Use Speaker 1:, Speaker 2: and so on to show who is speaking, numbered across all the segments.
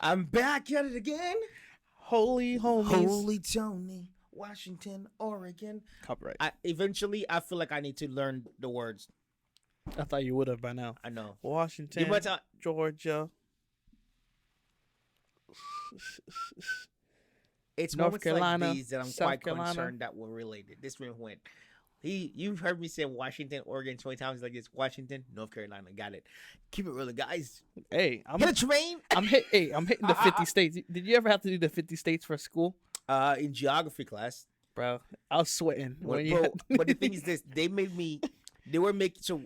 Speaker 1: I'm back at it again.
Speaker 2: Holy homies.
Speaker 1: Holy Tony, Washington, Oregon.
Speaker 2: Copyright.
Speaker 1: Eventually, I feel like I need to learn the words.
Speaker 2: I thought you would have by now.
Speaker 1: I know.
Speaker 2: Washington, Georgia.
Speaker 1: It's
Speaker 2: North
Speaker 1: moments
Speaker 2: Carolina,
Speaker 1: like these that I'm
Speaker 2: South
Speaker 1: quite
Speaker 2: Carolina.
Speaker 1: concerned that we're related. This one went. You've heard me say Washington, Oregon 20 times like this. Washington, North Carolina. Got it. Keep it real, guys.
Speaker 2: Hey, I'm
Speaker 1: Hit a train.
Speaker 2: I'm hitting the 50 states. Did you ever have to do the 50 states for school?
Speaker 1: In geography class.
Speaker 2: Bro, I was sweating.
Speaker 1: But the thing is this, they were making, so,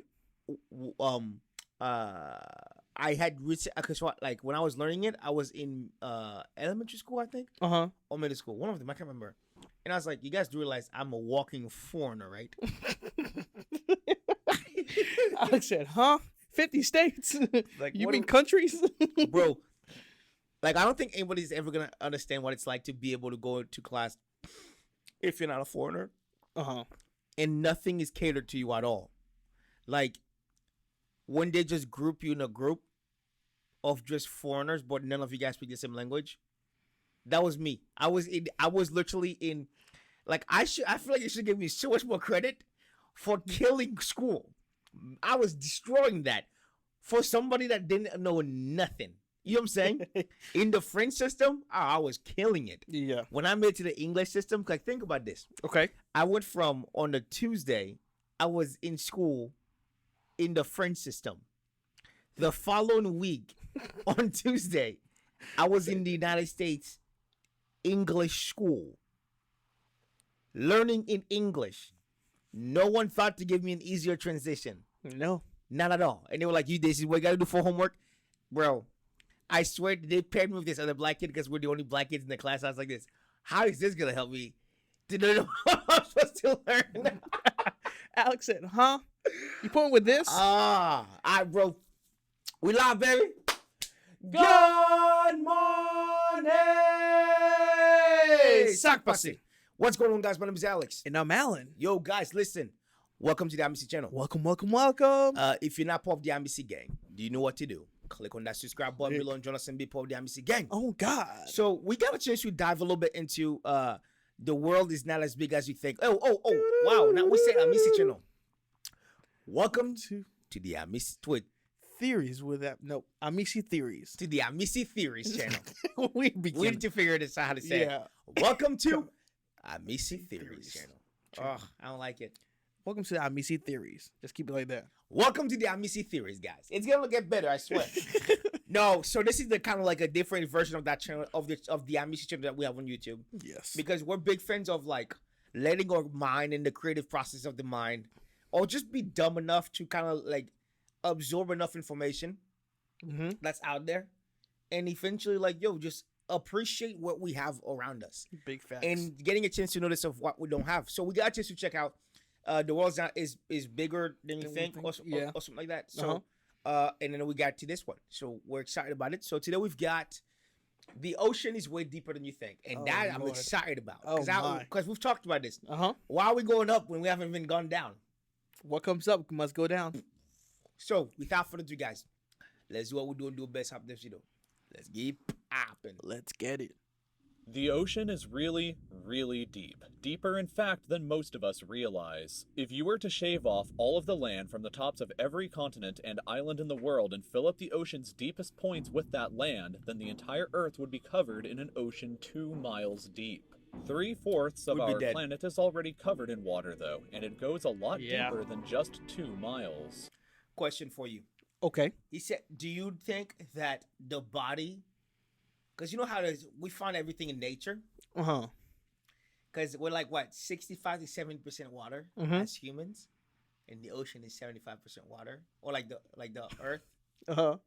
Speaker 1: I had because like when I was learning it, I was in elementary school, I think, or middle school, one of them, I can't remember. And I was like, you guys do realize I'm a walking foreigner, right?
Speaker 2: Alex said, huh? 50 states?
Speaker 1: Like,
Speaker 2: you mean countries?
Speaker 1: Bro, like, I don't think anybody's ever going to understand what it's like to be able to go to class if you're not a foreigner. And nothing is catered to you at all. Like, when they just group you in a group of just foreigners, but none of you guys speak the same language. That was me. I was literally in, like, I feel like you should give me so much more credit for killing school. I was destroying that for somebody that didn't know nothing. You know what I'm saying? In the French system, I was killing it.
Speaker 2: Yeah.
Speaker 1: When I made it to the English system, like, think about this.
Speaker 2: Okay.
Speaker 1: I went from, on the Tuesday, I was in school in the French system. The following week, on Tuesday, I was in the United States English school, learning in English. No one thought to give me an easier transition.
Speaker 2: No,
Speaker 1: not at all. And they were like, this is what you gotta do for homework. Bro, I swear they paired me with this other black kid because we're the only black kids in the class. I was like, how is this gonna help me to know what I'm supposed to learn?
Speaker 2: Alex said, huh? You put with this?
Speaker 1: Bro, we live, baby.
Speaker 2: Good morning,
Speaker 1: Sock Pussy. What's going on, guys? My name is Alex.
Speaker 2: And I'm Alan.
Speaker 1: Yo, guys, listen. Welcome to the AMICY channel.
Speaker 2: Welcome, welcome, welcome.
Speaker 1: If you're not part of the AMICY gang, do you know what to do? Click on that subscribe button below and join us and be part of the AMICY gang.
Speaker 2: Oh, God.
Speaker 1: So we got a chance to dive a little bit into the world is not as big as you think. Oh, wow. Now we say AMICY channel. Welcome to the AMICY
Speaker 2: Theories with that. No, AMICY Theories.
Speaker 1: To the AMICY Theories channel.
Speaker 2: we
Speaker 1: need to figure this out how to say it. Welcome to AMICY Theories channel. Oh, I don't like it.
Speaker 2: Welcome to the AMICY Theories. Just keep it like that.
Speaker 1: Welcome to the AMICY Theories, guys. It's gonna get better, I swear. No, so this is the kind of like a different version of that channel of the AMICY channel that we have on YouTube.
Speaker 2: Yes.
Speaker 1: Because we're big fans of like letting our mind in the creative process of the mind, or just be dumb enough to kind of like absorb enough information that's out there, and eventually like just appreciate what we have around us. Big facts. And getting a chance to notice of what we don't have. So we got a chance to check out the world's not is bigger than you think, or something like that. So and then we got to this one. So we're excited about it. So today we've got the ocean is way deeper than you think, and that I'm excited about because we've talked about this. Why are we going up when we haven't even gone down?
Speaker 2: What comes up must go down.
Speaker 1: So, without further ado, guys, let's do what we do and do best. Let's get popping.
Speaker 2: Let's get it.
Speaker 3: The ocean is really, really deep. Deeper, in fact, than most of us realize. If you were to shave off all of the land from the tops of every continent and island in the world and fill up the ocean's deepest points with that land, then the entire Earth would be covered in an ocean 2 miles deep. 3/4 of our planet is already covered in water, though, and it goes a lot deeper than just 2 miles.
Speaker 1: Question for you.
Speaker 2: Okay.
Speaker 1: He said, do you think that the body, because you know how we find everything in nature? Because we're like, what, 65 to 70% water as humans, and the ocean is 75% water, or like the earth?
Speaker 2: So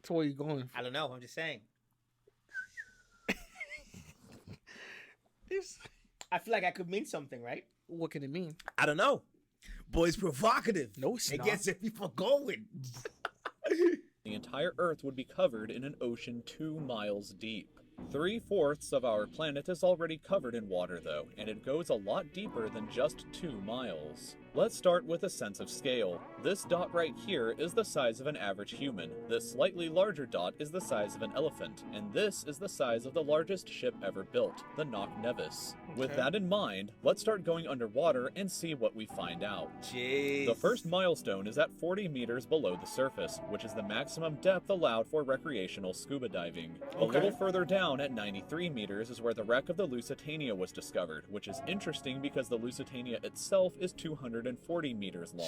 Speaker 2: where are you going for?
Speaker 1: I don't know. I'm just saying. I feel like I could mean something, right?
Speaker 2: What can it mean?
Speaker 1: I don't know. But it's provocative.
Speaker 2: No, it's not.
Speaker 1: It gets people going.
Speaker 3: The entire Earth would be covered in an ocean 2 miles deep. 3/4 of our planet is already covered in water, though, and it goes a lot deeper than just 2 miles. Let's start with a sense of scale. This dot right here is the size of an average human. This slightly larger dot is the size of an elephant, and this is the size of the largest ship ever built, the Knock Nevis. With that in mind, let's start going underwater and see what we find out.
Speaker 1: Jeez.
Speaker 3: The first milestone is at 40 meters below the surface, which is the maximum depth allowed for recreational scuba diving. A little further down at 93 meters is where the wreck of the Lusitania was discovered, which is interesting because the Lusitania itself is 240 meters long,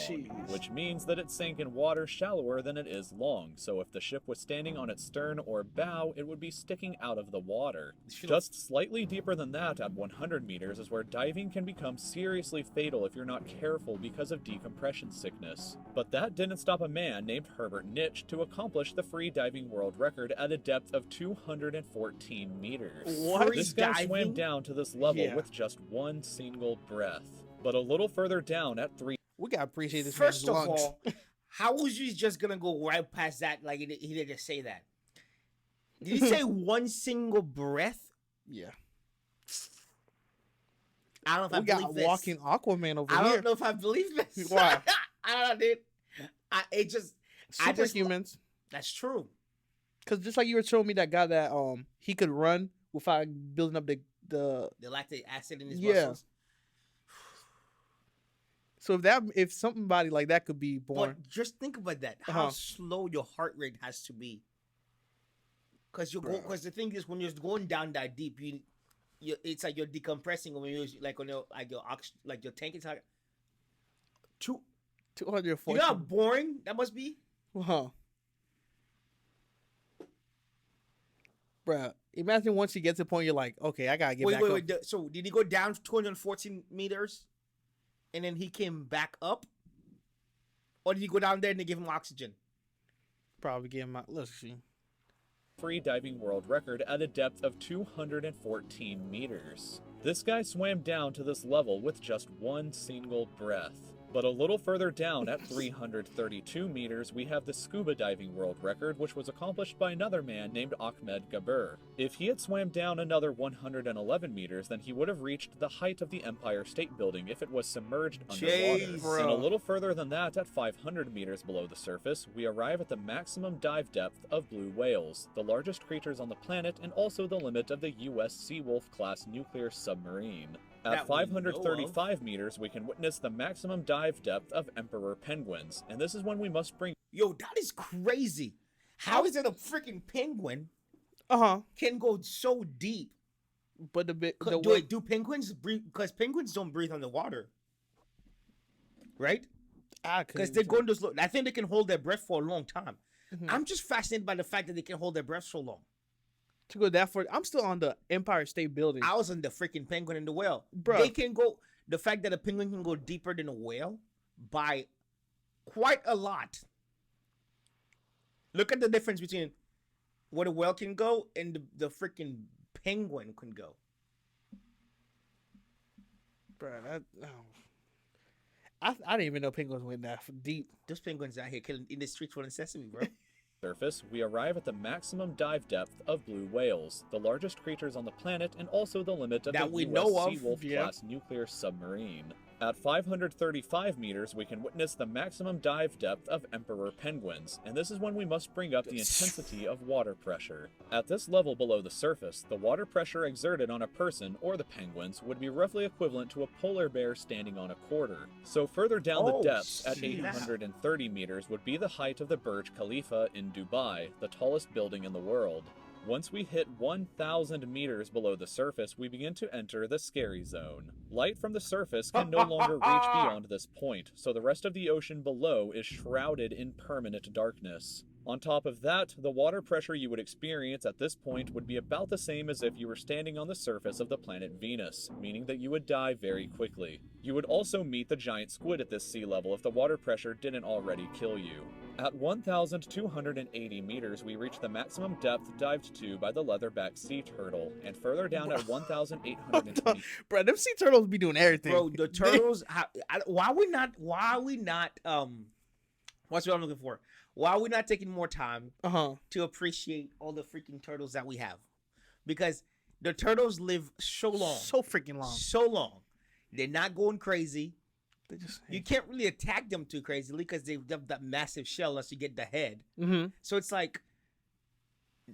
Speaker 3: which means that it sank in water shallower than it is long, so if the ship was standing on its stern or bow, it would be sticking out of the water. Just slightly deeper than that at 100 meters is where diving can become seriously fatal if you're not careful because of decompression sickness. But that didn't stop a man named Herbert Nitsch to accomplish the free diving world record at a depth of 214 meters.
Speaker 1: What?
Speaker 3: This guy swam down to this level with just one single breath. But a little further down at 3...
Speaker 2: We gotta appreciate this.
Speaker 1: First of
Speaker 2: man's lungs.
Speaker 1: all, how was you just gonna go right past that? Like he didn't just say that. Did he say one single breath?
Speaker 2: Yeah.
Speaker 1: I don't know if
Speaker 2: We
Speaker 1: I believe
Speaker 2: got
Speaker 1: this.
Speaker 2: walking Aquaman over here.
Speaker 1: I don't know if I believe this.
Speaker 2: Why?
Speaker 1: I don't know, dude. I just
Speaker 2: Superhumans.
Speaker 1: that's true.
Speaker 2: Because just like you were showing me that guy that he could run without building up the
Speaker 1: The lactic acid in his
Speaker 2: Yeah.
Speaker 1: muscles.
Speaker 2: So if somebody like that could be born,
Speaker 1: But just think about that. How slow your heart rate has to be. Because the thing is, when you're going down that deep, it's like you're decompressing when you're like on your your tank is like
Speaker 2: 240.
Speaker 1: You know how boring that must be.
Speaker 2: Huh. Bruh, imagine once you get to the point you're like, okay, I gotta get back up.
Speaker 1: Wait. So did he go down 214 meters, and then he came back up, or did he go down there and they give him oxygen?
Speaker 2: Probably give him. Let's see.
Speaker 3: free diving world record at a depth of 214 meters. This guy swam down to this level with just one single breath. But a little further down at 332 meters, we have the scuba diving world record, which was accomplished by another man named Ahmed Gabir. If he had swam down another 111 meters, then he would have reached the height of the Empire State Building if it was submerged underwater. And a little further than that, at 500 meters below the surface, we arrive at the maximum dive depth of blue whales, the largest creatures on the planet and also the limit of the U.S. Seawolf-class nuclear submarine. At 535 meters, we can witness the maximum dive depth of emperor penguins, and this is when we must bring...
Speaker 1: Yo, that is crazy. How is it a freaking penguin can go so deep?
Speaker 2: But
Speaker 1: do penguins breathe? Because penguins don't breathe underwater, right? Because they're going to... I think they can hold their breath for a long time. I'm just fascinated by the fact that they can hold their breath so long.
Speaker 2: To go that far, I'm still on the Empire State Building.
Speaker 1: I was on the freaking penguin and the whale.
Speaker 2: Bro.
Speaker 1: They can go... The fact that a penguin can go deeper than a whale by quite a lot. Look at the difference between what a whale can go and the freaking penguin can go.
Speaker 2: Bro, I didn't even know penguins went that deep.
Speaker 1: Those penguins out here killing in the streets running Sesame, bro.
Speaker 3: surface, we arrive at the maximum dive depth of blue whales, the largest creatures on the planet and also the limit of the U.S. Seawolf-class nuclear submarine. At 535 meters, we can witness the maximum dive depth of emperor penguins, and this is when we must bring up the intensity of water pressure. At this level below the surface, the water pressure exerted on a person or the penguins would be roughly equivalent to a polar bear standing on a quarter. So further down the depths, at 830 meters, would be the height of the Burj Khalifa in Dubai, the tallest building in the world. Once we hit 1,000 meters below the surface, we begin to enter the scary zone. Light from the surface can no longer reach beyond this point, so the rest of the ocean below is shrouded in permanent darkness. On top of that, the water pressure you would experience at this point would be about the same as if you were standing on the surface of the planet Venus, meaning that you would die very quickly. You would also meet the giant squid at this sea level if the water pressure didn't already kill you. At 1,280 meters, we reach the maximum depth dived to by the leatherback sea turtle, and further down at 1,820.
Speaker 2: Bro, them sea turtles be doing everything.
Speaker 1: Bro, the turtles. Why are we not? What's what I'm looking for? Why are we not taking more time to appreciate all the freaking turtles that we have? Because the turtles live so long,
Speaker 2: so freaking long,
Speaker 1: so long. They're not going crazy.
Speaker 2: They just
Speaker 1: You can't really attack them too crazily because they've got that massive shell unless you get the head.
Speaker 2: Mm-hmm.
Speaker 1: So it's like,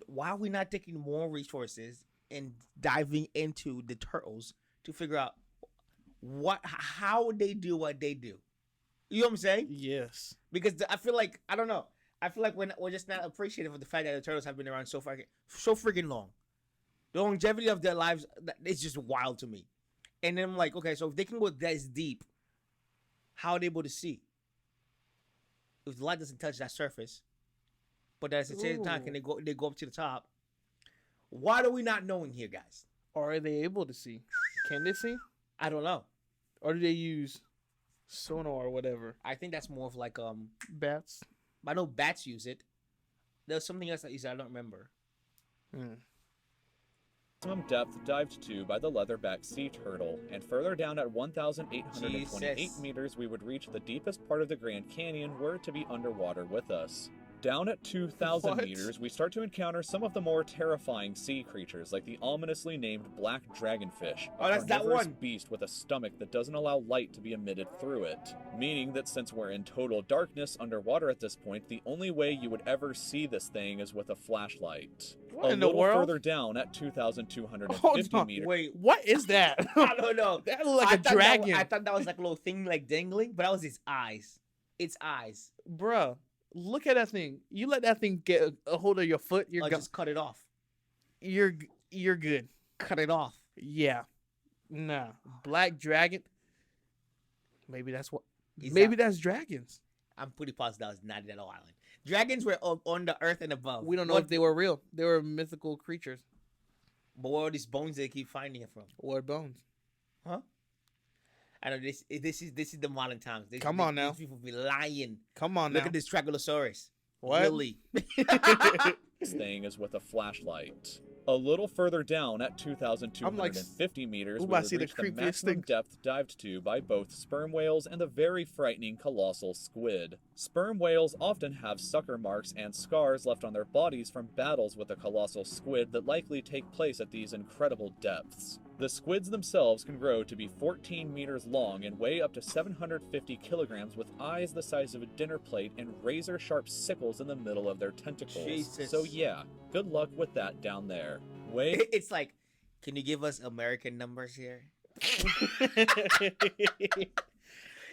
Speaker 1: why are we not taking more resources and diving into the turtles to figure out how they do what they do? You know what I'm saying?
Speaker 2: Yes.
Speaker 1: Because I feel like, I don't know. I feel like we're just not appreciative of the fact that the turtles have been around so freaking long. The longevity of their lives, it's just wild to me. And then I'm like, okay, so if they can go that deep, how are they able to see? If the light doesn't touch that surface, but at the same time, can they go up to the top? What are we not knowing here, guys?
Speaker 2: Or are they able to see? Can they see?
Speaker 1: I don't know.
Speaker 2: Or do they use sonar or whatever?
Speaker 1: I think that's more of like
Speaker 2: Bats.
Speaker 1: I know bats use it. There's something else that you said I don't remember.
Speaker 3: Maximum depth dived to by the leatherback sea turtle, and further down at 1,828
Speaker 1: Jesus.
Speaker 3: meters we would reach the deepest part of the Grand Canyon were it to be underwater with us. Down at 2,000
Speaker 2: What?
Speaker 3: meters, we start to encounter some of the more terrifying sea creatures, like the ominously named black dragonfish,
Speaker 1: Oh, that's
Speaker 3: a
Speaker 1: that
Speaker 3: carnivorous
Speaker 1: one.
Speaker 3: beast with a stomach that doesn't allow light to be emitted through it. Meaning that since we're in total darkness underwater at this point, the only way you would ever see this thing is with a flashlight.
Speaker 2: What
Speaker 3: A
Speaker 2: in the
Speaker 3: little
Speaker 2: world?
Speaker 3: further down at 2,250
Speaker 2: Hold on,
Speaker 3: meters.
Speaker 1: Wait,
Speaker 2: What is that?
Speaker 1: I don't know.
Speaker 2: That looked like
Speaker 1: I
Speaker 2: a
Speaker 1: thought
Speaker 2: dragon.
Speaker 1: I thought that was like a little thing like dangling, but that was its eyes. Its eyes.
Speaker 2: Bruh, look at that thing. You let that thing get a hold of your foot, you're
Speaker 1: Just cut it off.
Speaker 2: you're good.
Speaker 1: Cut it off.
Speaker 2: Yeah. Nah. Black dragon. Maybe that's what.
Speaker 1: He's
Speaker 2: Maybe
Speaker 1: not-
Speaker 2: that's dragons.
Speaker 1: I'm pretty positive that was not at all island. Dragons were on the earth and above.
Speaker 2: We don't know if they were real. They were mythical creatures.
Speaker 1: But where are these bones they keep finding it from?
Speaker 2: Or bones.
Speaker 1: Huh? I know this is the modern times.
Speaker 2: Come on now.
Speaker 1: These people be lying.
Speaker 2: Come on
Speaker 1: Look
Speaker 2: now.
Speaker 1: at this Tragulosaurus.
Speaker 2: What?
Speaker 1: Really?
Speaker 3: This thing is with a flashlight. A little further down at 2,250 meters,
Speaker 2: ooh,
Speaker 3: we
Speaker 2: I
Speaker 3: would
Speaker 2: see the
Speaker 3: reach the
Speaker 2: creepiest
Speaker 3: maximum
Speaker 2: thing.
Speaker 3: depth dived to by both sperm whales and the very frightening colossal squid. Sperm whales often have sucker marks and scars left on their bodies from battles with the colossal squid that likely take place at these incredible depths. The squids themselves can grow to be 14 meters long and weigh up to 750 kilograms with eyes the size of a dinner plate and razor-sharp sickles in the middle of their tentacles.
Speaker 1: Jesus.
Speaker 3: So yeah, good luck with that down there.
Speaker 1: It's like, can you give us American numbers here?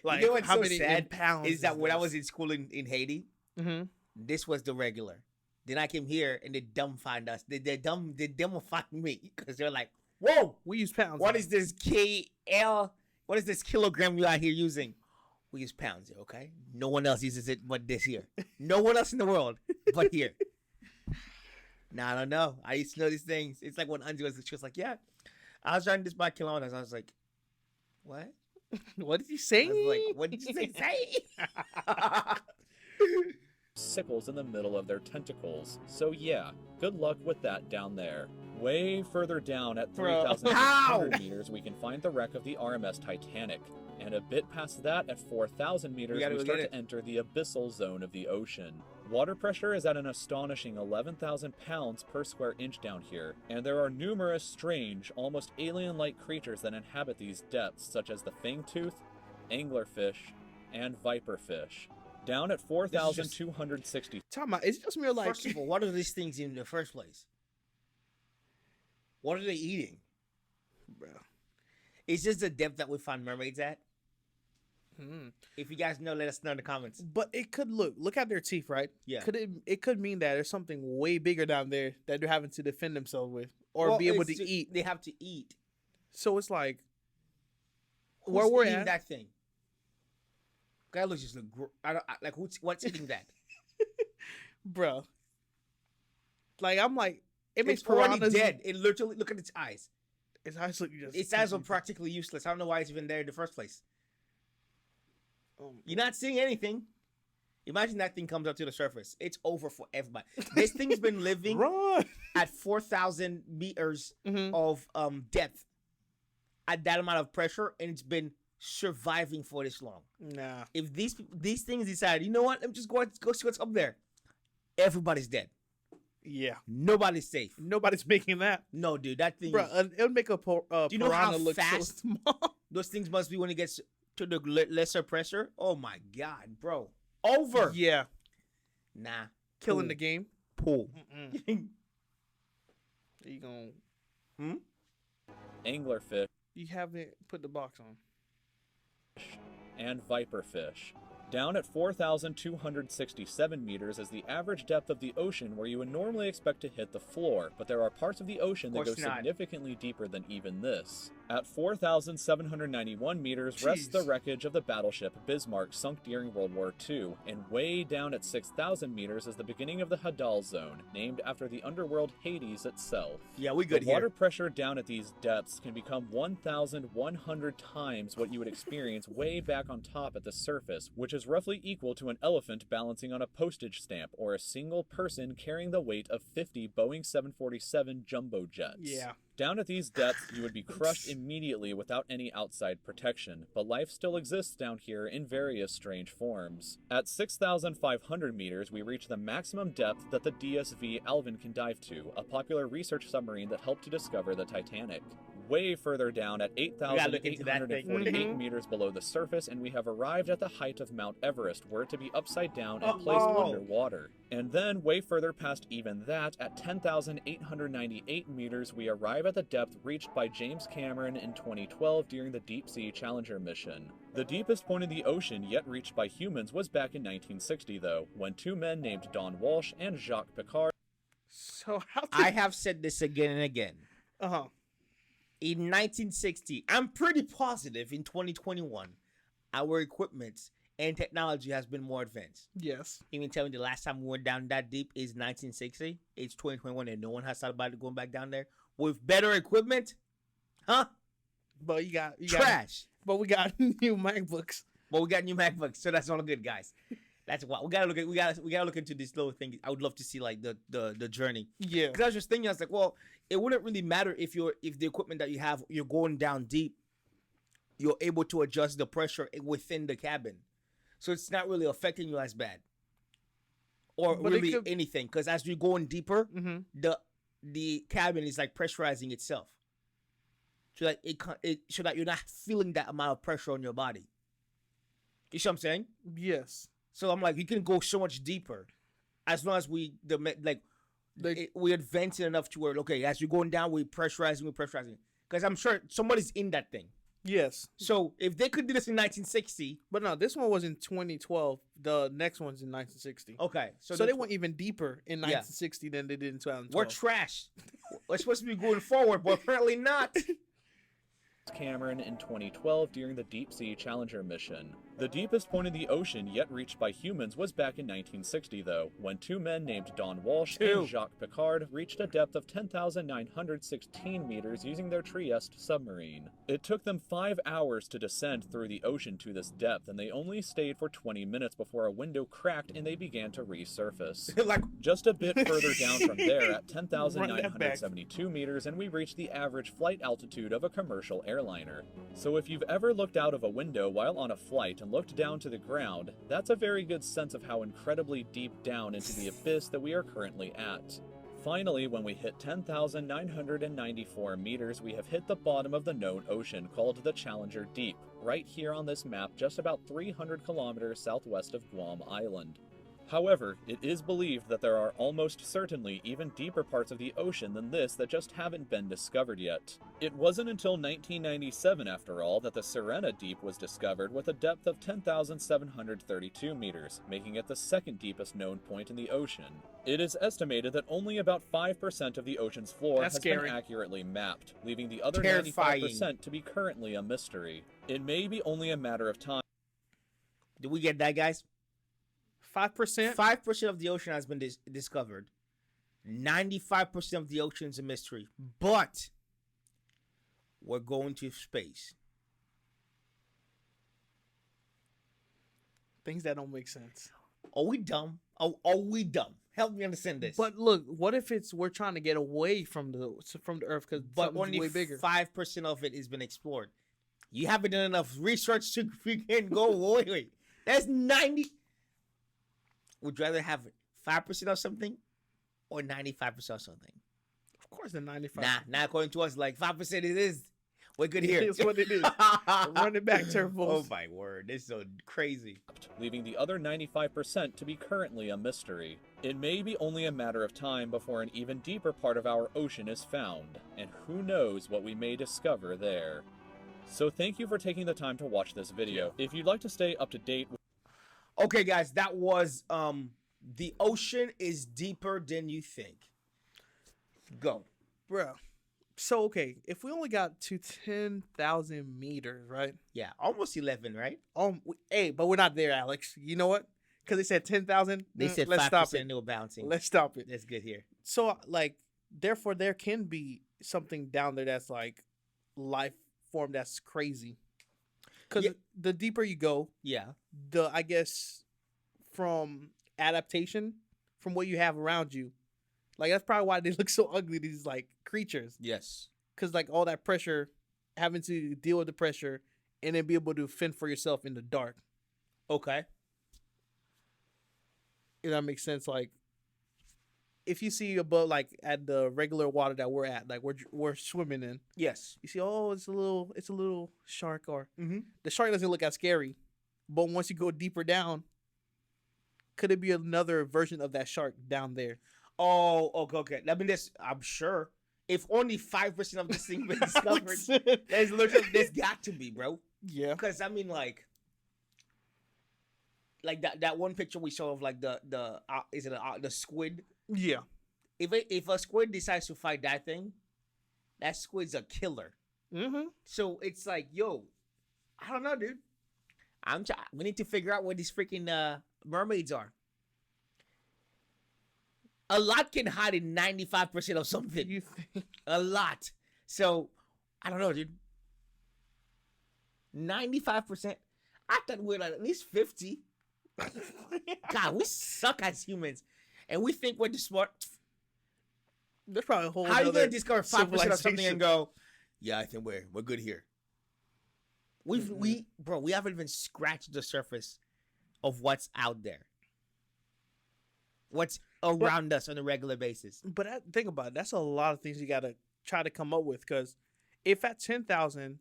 Speaker 2: Like,
Speaker 1: you know what's
Speaker 2: how
Speaker 1: so
Speaker 2: many
Speaker 1: sad
Speaker 2: in pounds
Speaker 1: is that when I
Speaker 2: this?
Speaker 1: was in school in Haiti,
Speaker 2: Mhm.
Speaker 1: this was the regular. Then I came here and they dumbfied us. They dumbified me because they're like, whoa,
Speaker 2: We use pounds.
Speaker 1: what
Speaker 2: now.
Speaker 1: is this KL? What is this kilogram you out here using? We use pounds here, okay? No one else uses it but this here. No one else in the world but here. Nah, I don't know. I used to know these things. It's like when Angie she was like, yeah, I was trying this by kilometers. I was like, what?
Speaker 2: What did you say?
Speaker 1: I was like, what did you say?
Speaker 3: Sickles in the middle of their tentacles. So yeah, good luck with that down there. Way further down at
Speaker 2: Bro.
Speaker 3: 3,600 meters, we can find the wreck of the RMS Titanic. And a bit past that, at 4,000 meters,
Speaker 1: gotta
Speaker 3: we
Speaker 1: go
Speaker 3: start
Speaker 1: get
Speaker 3: to enter the abyssal zone of the ocean. Water pressure is at an astonishing 11,000 pounds per square inch down here, and there are numerous strange, almost alien-like creatures that inhabit these depths, such as the fangtooth, anglerfish, and viperfish. Down at 4,260.
Speaker 2: Talking about, it's just mere like.
Speaker 1: First of all, what are these things in the first place? What are they eating?
Speaker 2: Bro.
Speaker 1: It's just the depth that we find mermaids at.
Speaker 2: Mhm.
Speaker 1: If you guys know, let us know in the comments.
Speaker 2: But it could look at their teeth, right?
Speaker 1: Yeah.
Speaker 2: Could it could mean that there's something way bigger down there that they're having to defend themselves with, or
Speaker 1: Well,
Speaker 2: be able
Speaker 1: it's
Speaker 2: to
Speaker 1: just-
Speaker 2: eat.
Speaker 1: They have to eat.
Speaker 2: So it's like,
Speaker 1: Who's
Speaker 2: where we're
Speaker 1: eating
Speaker 2: at,
Speaker 1: that thing? That looks just like what's eating that?
Speaker 2: bro. Like I'm like, it makes
Speaker 1: It's already
Speaker 2: piranhas
Speaker 1: dead. It literally look at its eyes.
Speaker 2: Its eyes look just.
Speaker 1: Its eyes are practically useless. I don't know why it's even there in the first place. You're not seeing anything. Imagine that thing comes up to the surface. It's over for everybody. This thing's been living
Speaker 2: Run.
Speaker 1: at 4,000 meters
Speaker 2: Mhm.
Speaker 1: of depth at that amount of pressure, and it's been surviving for this long.
Speaker 2: Nah.
Speaker 1: If these things decide, you know what, let me just go see what's up there. Everybody's dead.
Speaker 2: Yeah.
Speaker 1: Nobody's safe.
Speaker 2: Nobody's making that,
Speaker 1: No, dude, that thing.
Speaker 2: bro. It would make a
Speaker 1: Do you know how
Speaker 2: piranha look so
Speaker 1: fast-
Speaker 2: small.
Speaker 1: Those things must be when it gets to the lesser pressure, oh my God, bro. Over.
Speaker 2: Yeah.
Speaker 1: Nah.
Speaker 2: Killing the game.
Speaker 1: Pool.
Speaker 2: You gonna...
Speaker 3: anglerfish,
Speaker 2: You haven't put the box on.
Speaker 3: and viperfish. Down at 4,267 meters is the average depth of the ocean where you would normally expect to hit the floor, but there are parts of the ocean that go significantly deeper than even this. At 4,791 meters rests the wreckage of the battleship Bismarck sunk during World War II, and way down at 6,000 meters is the beginning of the Hadal Zone, named after the underworld Hades itself.
Speaker 1: Yeah, we good
Speaker 3: The
Speaker 1: here.
Speaker 3: water pressure down at these depths can become 1,100 times what you would experience way back on top at the surface, which is roughly equal to an elephant balancing on a postage stamp or a single person carrying the weight of 50 Boeing 747 jumbo jets.
Speaker 2: Yeah.
Speaker 3: Down at these depths, you would be crushed immediately without any outside protection, but life still exists down here in various strange forms. At 6,500 meters, we reach the maximum depth that the DSV Alvin can dive to, a popular research submarine that helped to discover the Titanic. Way further down at 8,848 meters below the surface, and we have arrived at the height of Mount Everest, were it to be upside down and placed underwater. And then, way further past even that, at 10,898 meters, we arrive at the depth reached by James Cameron in 2012 during the Deep Sea Challenger mission. The deepest point in the ocean yet reached by humans was back in 1960, though, when two men named Don Walsh and Jacques Piccard.
Speaker 2: So how?
Speaker 1: I have said this again and again. In 1960, I'm pretty positive in 2021, our equipment and technology has been more advanced.
Speaker 2: Yes.
Speaker 1: Even tell me the last time we went down that deep is 1960. It's 2021 and no one has thought about it going back down there with better equipment, huh?
Speaker 2: But you got
Speaker 1: trash.
Speaker 2: But we got new MacBooks.
Speaker 1: But we got new MacBooks, so that's all good, guys. That's why we gotta look into this little thing. I would love to see like the journey.
Speaker 2: Yeah.
Speaker 1: Because I was just thinking, I was like, well, it wouldn't really matter if the equipment that you have, you're going down deep, you're able to adjust the pressure within the cabin, so it's not really affecting you as bad, or but really anything. Because as you're going deeper, the cabin is like pressurizing itself, so that so that you're not feeling that amount of pressure on your body. You see what I'm saying?
Speaker 2: Yes. So
Speaker 1: I'm like, you can go so much deeper, as long as we advance it enough to where, okay, as you're going down, we're pressurizing. Because I'm sure somebody's in that thing.
Speaker 2: Yes.
Speaker 1: So if they could do this in 1960,
Speaker 2: but no, this one was in 2012. The next one's in 1960.
Speaker 1: Okay,
Speaker 2: so they went even deeper in 1960 than they did in 2012.
Speaker 1: We're trash. We're supposed to be going forward, but apparently not.
Speaker 3: Cameron in 2012 during the Deep Sea Challenger mission. The deepest point in the ocean yet reached by humans was back in 1960, though, when two men named Don Walsh and Jacques Piccard reached a depth of 10,916 meters using their Trieste submarine. It took them 5 hours to descend through the ocean to this depth, and they only stayed for 20 minutes before a window cracked and they began to resurface. Just a bit further down from there at 10,972 meters, and we reached the average flight altitude of a commercial airliner. So if you've ever looked out of a window while on a flight and looked down to the ground, that's a very good sense of how incredibly deep down into the abyss that we are currently at. Finally, when we hit 10,994 meters, we have hit the bottom of the known ocean called the Challenger Deep, right here on this map just about 300 kilometers southwest of Guam Island. However, it is believed that there are almost certainly even deeper parts of the ocean than this that just haven't been discovered yet. It wasn't until 1997, after all, that the Sirena Deep was discovered with a depth of 10,732 meters, making it the second deepest known point in the ocean. It is estimated that only about 5% of the ocean's floor has been accurately mapped, leaving the other 95% to be currently a mystery. It may be only a matter of time.
Speaker 1: Did we get that, guys?
Speaker 2: 5%?
Speaker 1: 5% of the ocean has been discovered. 95% of the ocean is a mystery. But we're going to space.
Speaker 2: Things that don't make sense.
Speaker 1: Are we dumb? Are we dumb? Help me understand this.
Speaker 2: But look, what if we're trying to get away from the Earth because something's way bigger?
Speaker 1: 5% of it has been explored. You haven't done enough research to freaking go. Wait. That's 90. Would you rather have 5% of something or 95% of something?
Speaker 2: Of course, the 95%.
Speaker 1: Nah, according to us, like 5% it is. We're good here.
Speaker 2: It's what it is. Run it back, turbos.
Speaker 1: Oh my word, this is so crazy.
Speaker 3: Leaving the other 95% to be currently a mystery. It may be only a matter of time before an even deeper part of our ocean is found, and who knows what we may discover there. So thank you for taking the time to watch this video. If you'd like to stay up to date with
Speaker 1: Okay, guys, that was the ocean is deeper than you think. Go.
Speaker 2: Bro. So, okay, if we only got to 10,000 meters, right?
Speaker 1: Yeah, almost 11, right?
Speaker 2: Hey, but we're not there, Alex. You know what? Because they said 10,000.
Speaker 1: They said
Speaker 2: let's
Speaker 1: 5%
Speaker 2: stop it.
Speaker 1: they were bouncing.
Speaker 2: Let's stop it.
Speaker 1: That's good here.
Speaker 2: So, like, therefore, there can be something down there that's like life form that's crazy. Because the deeper you go, I guess, from adaptation, from what you have around you, like that's probably why they look so ugly. These like creatures.
Speaker 1: Yes.
Speaker 2: Because like all that pressure, having to deal with the pressure, and then be able to fend for yourself in the dark.
Speaker 1: Okay.
Speaker 2: If that makes sense. Like, if you see above, like at the regular water that we're at, like we're swimming in.
Speaker 1: Yes.
Speaker 2: You see, oh, it's a little shark, or the shark doesn't look as scary, but once you go deeper down, could it be another version of that shark down there?
Speaker 1: Oh, okay. I mean, I'm sure. If only 5% of this thing been discovered, there's got to be, bro.
Speaker 2: Yeah.
Speaker 1: Because I mean, like that one picture we saw of like the squid.
Speaker 2: Yeah.
Speaker 1: If a squid decides to fight that thing, that squid's a killer.
Speaker 2: Mm-hmm.
Speaker 1: So it's like, yo, I don't know, dude. We need to figure out where these freaking mermaids are. A lot can hide in 95% of something.
Speaker 2: You think?
Speaker 1: A lot. So, I don't know, dude. 95%? I thought we were like at least 50. God, we suck as humans. And we think we're the smart.
Speaker 2: There's probably a whole
Speaker 1: How are you going to discover 5% of something and go, yeah, I think we're good here. We haven't even scratched the surface of what's out there. What's around us on a regular basis.
Speaker 2: But think about it. That's a lot of things you got to try to come up with. Because if at 10,000,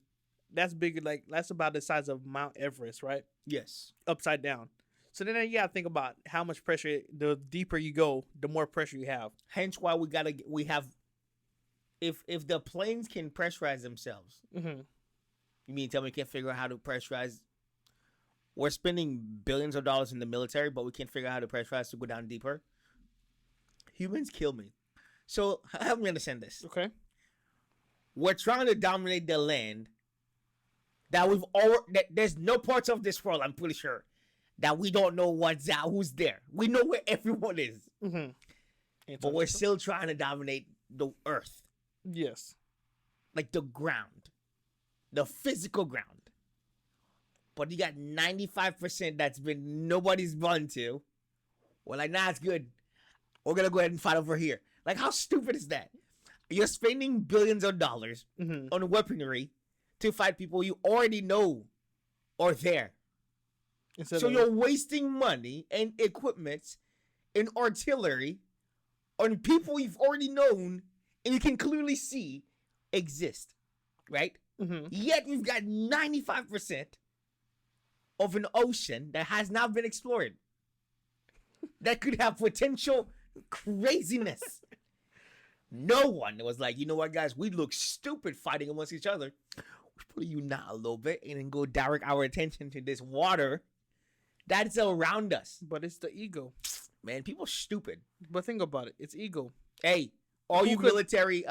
Speaker 2: that's bigger. Like, that's about the size of Mount Everest, right?
Speaker 1: Yes.
Speaker 2: Upside down. So then you got to think about how much pressure, the deeper you go, the more pressure you have.
Speaker 1: Hence why we have, if the planes can pressurize themselves, you mean tell me we can't figure out how to pressurize? We're spending billions of dollars in the military, but we can't figure out how to pressurize to go down deeper. Humans kill me. So help me understand this.
Speaker 2: Okay.
Speaker 1: We're trying to dominate the land that there's no parts of this world, I'm pretty sure, that we don't know who's there. We know where everyone is. But we're still trying to dominate the earth.
Speaker 2: Yes. Like
Speaker 1: the ground. The physical ground. But you got 95% that's been nobody's run to. We're like, nah, it's good. We're going to go ahead and fight over here. Like, how stupid is that? You're spending billions of dollars on weaponry to fight people you already know are there. So you're wasting money and equipment and artillery on people you've already known and you can clearly see exist, right? Yet you've got 95% of an ocean that has not been explored. That could have potential craziness. No one was like, you know what, guys? We look stupid fighting amongst each other. We put you not a little bit and then go direct our attention to this water that's around us.
Speaker 2: But it's the ego.
Speaker 1: Man, people stupid.
Speaker 2: But think about it. It's ego.
Speaker 1: Hey, all you military,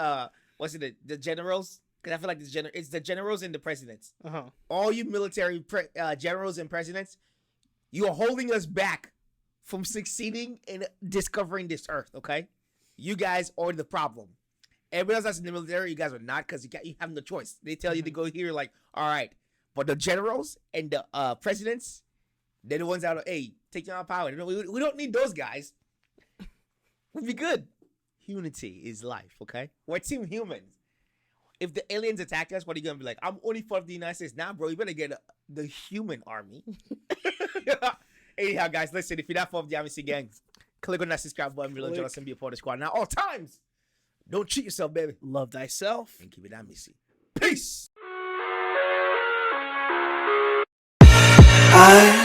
Speaker 1: what's it, the generals? Because I feel like it's the generals and the presidents. All you military generals and presidents, you are holding us back from succeeding in discovering this earth, okay? You guys are the problem. Everybody else that's in the military, you guys are not, because you have no choice. They tell you to go here, like, all right. But the generals and the presidents, they're the ones that are, hey, take down our power. We don't need those guys. We'll be good. Unity is life, okay? We're team humans. If the aliens attack us, what are you going to be like? I'm only part of the United States. Nah, bro, you better get the human army. Anyhow, guys, listen, if you're not part of the AMICY gang, click on that subscribe button below, join us and be a part of the squad. Now, all times, don't cheat yourself, baby.
Speaker 2: Love thyself.
Speaker 1: And keep it AMICY. Peace.
Speaker 4: I